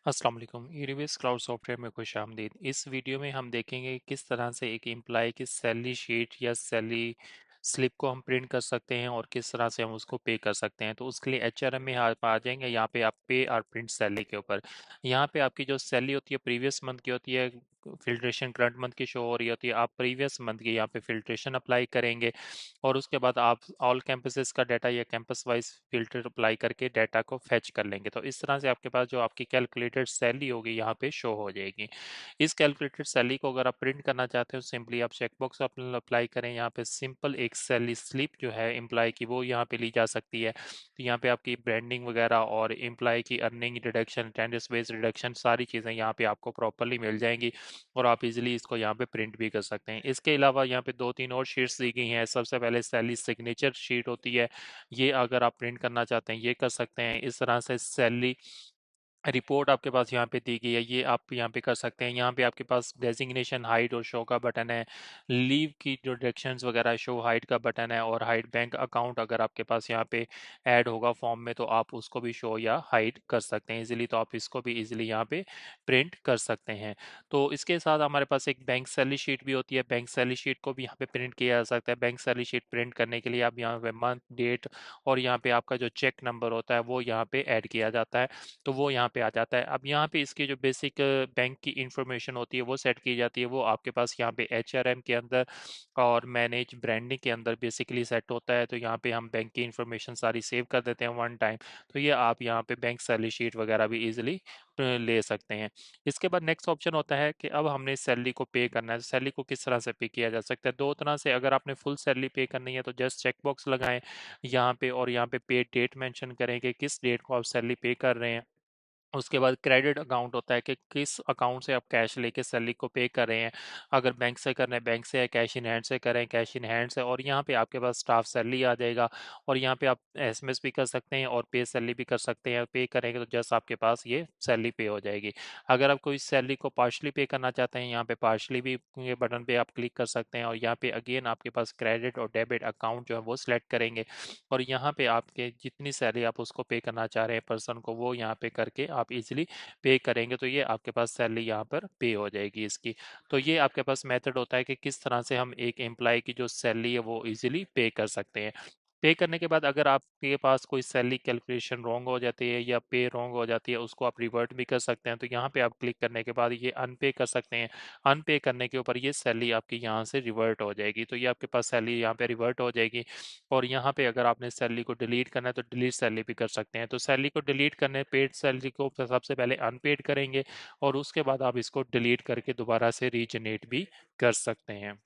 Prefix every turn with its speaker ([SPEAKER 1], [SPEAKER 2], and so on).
[SPEAKER 1] अस्सलाम वालेकुम ईरिवेस cloud software में खुश आमदीद। इस वीडियो में हम देखेंगे किस तरह से एक एम्प्लॉय की सैलरी शीट या सैलरी स्लिप को हम प्रिंट कर सकते हैं और किस तरह से हम उसको पे कर सकते हैं। तो उसके लिए एचआरएम में आप आ जाएंगे। यहाँ पे आप पे और प्रिंट सैलरी के ऊपर यहाँ पे आपकी जो सैलरी होती है प्रीवियस मंथ की होती है, फिल्ट्रेशन करंट मंथ की शो हो रही होती है। आप प्रीवियस मंथ की यहाँ पे फिल्ट्रेशन अप्लाई करेंगे और उसके बाद आप ऑल कैंपसेस का डाटा या कैंपस वाइज फिल्टर अप्लाई करके डाटा को फेच कर लेंगे। तो इस तरह से आपके पास जो आपकी कैलकुलेटेड सैलरी होगी यहाँ पे शो हो जाएगी। इस कैलकुलेटेड सैलरी को अगर आप प्रिंट करना चाहते हो सिंपली आप चेकबॉक्स अप्लाई करें। यहाँ पे सिंपल एक सैलरी स्लिप जो है एम्प्लॉय की वो यहाँ पे ली जा सकती है। तो यहाँ पे आपकी ब्रांडिंग वगैरह और एम्प्लॉय की earning reduction, attendance based reduction, सारी चीज़ें यहाँ पे आपको प्रॉपरली मिल जाएंगी और आप इजीली इसको यहाँ पे प्रिंट भी कर सकते हैं। इसके अलावा यहाँ पे दो तीन और शीट्स दी गई हैं। सबसे पहले सैलरी सिग्नेचर शीट होती है, ये अगर आप प्रिंट करना चाहते हैं ये कर सकते हैं। इस तरह से सैलरी रिपोर्ट आपके पास यहाँ पे दी गई है, ये आप यहाँ पे कर सकते हैं। यहाँ पे आपके पास डेजिग्नेशन हाइड और शो का बटन है। लीव की जो डायरेक्शंस वगैरह शो हाइड का बटन है और हाइड बैंक अकाउंट अगर आपके पास यहाँ पे ऐड होगा फॉर्म में तो आप उसको भी शो या हाइड कर सकते हैं इजीली। तो आप इसको भी इजीली यहाँ पे प्रिंट कर सकते हैं। तो इसके साथ हमारे पास एक बैंक सैलरी शीट भी होती है। बैंक सैलरी शीट को भी यहाँ पे प्रिंट किया जा सकता है। बैंक सैलरी शीट प्रिंट करने के लिए आप यहाँ पे मंथ, डेट और यहाँ पे आपका जो चेक नंबर होता है वो यहाँ पे ऐड किया जाता है। तो वो यहाँ पे आ जाता है। अब यहाँ पे इसकी जो बेसिक बैंक की इंफॉर्मेशन होती है वो सेट की जाती है। वो आपके पास यहाँ पे एचआरएम के अंदर और मैनेज ब्रांडिंग के अंदर बेसिकली सेट होता है। तो यहाँ पे हम बैंक की इंफॉर्मेशन सारी सेव कर देते हैं वन टाइम। तो ये आप यहाँ पे बैंक सैलरी शीट वगैरह भी इजीली ले सकते हैं। इसके बाद नेक्स्ट ऑप्शन होता है कि अब हमने सैलरी को पे करना है। सैलरी को किस तरह से पे किया जा सकता है? दो तरह से। अगर आपने फुल सैलरी पे करनी है तो जस्ट चेक बॉक्स लगाएं यहाँ पे और यहाँ पे पे डेट मेंशन करें कि किस डेट को आप सैलरी पे कर रहे हैं। उसके बाद क्रेडिट अकाउंट होता है कि किस अकाउंट से आप कैश लेके सैलरी को पे कर रहे हैं। अगर बैंक से करना है बैंक से, कैश इन हैंड से करें कैश इन हैंड से। और यहाँ पे आपके पास स्टाफ सैलरी आ जाएगा और यहाँ पे आप एसएमएस भी कर सकते हैं और पे सैलरी भी कर सकते हैं। पे करेंगे तो जस्ट आपके पास ये सैलरी पे हो जाएगी। अगर आप कोई सैलरी को पार्शली पे करना चाहते हैं यहाँ पे पार्शली भी ये बटन पे आप क्लिक कर सकते हैं और यहाँ पे अगेन आपके पास क्रेडिट और डेबिट अकाउंट जो है वो सिलेक्ट करेंगे और यहाँ पे आपके जितनी सैलरी आप उसको पे करना चाह रहे हैं पर्सन को वो यहाँ पे करके आप इजीली पे करेंगे। तो ये आपके पास सैलरी यहाँ पर पे हो जाएगी इसकी। तो ये आपके पास मेथड होता है कि किस तरह से हम एक एम्प्लॉय की जो सैलरी है वो इजीली पे कर सकते हैं। पे करने के बाद अगर आपके पास कोई सैलरी कैलकुलेशन रॉन्ग हो जाती है या पे रॉन्ग हो जाती है उसको आप रिवर्ट भी कर सकते हैं। तो यहाँ पे आप क्लिक करने के बाद ये अनपे कर सकते हैं। अनपे करने के ऊपर ये सैलरी आपकी यहाँ से रिवर्ट हो जाएगी। तो ये आपके पास सैलरी यहाँ पे रिवर्ट हो जाएगी। और यहाँ पे अगर आपने सैलरी को डिलीट करना है तो डिलीट सैलरी भी कर सकते हैं। तो सैलरी को डिलीट करने पेड सैलरी को सबसे पहले अनपेड करेंगे और उसके बाद आप इसको डिलीट करके दोबारा से रीजनरेट भी कर सकते हैं।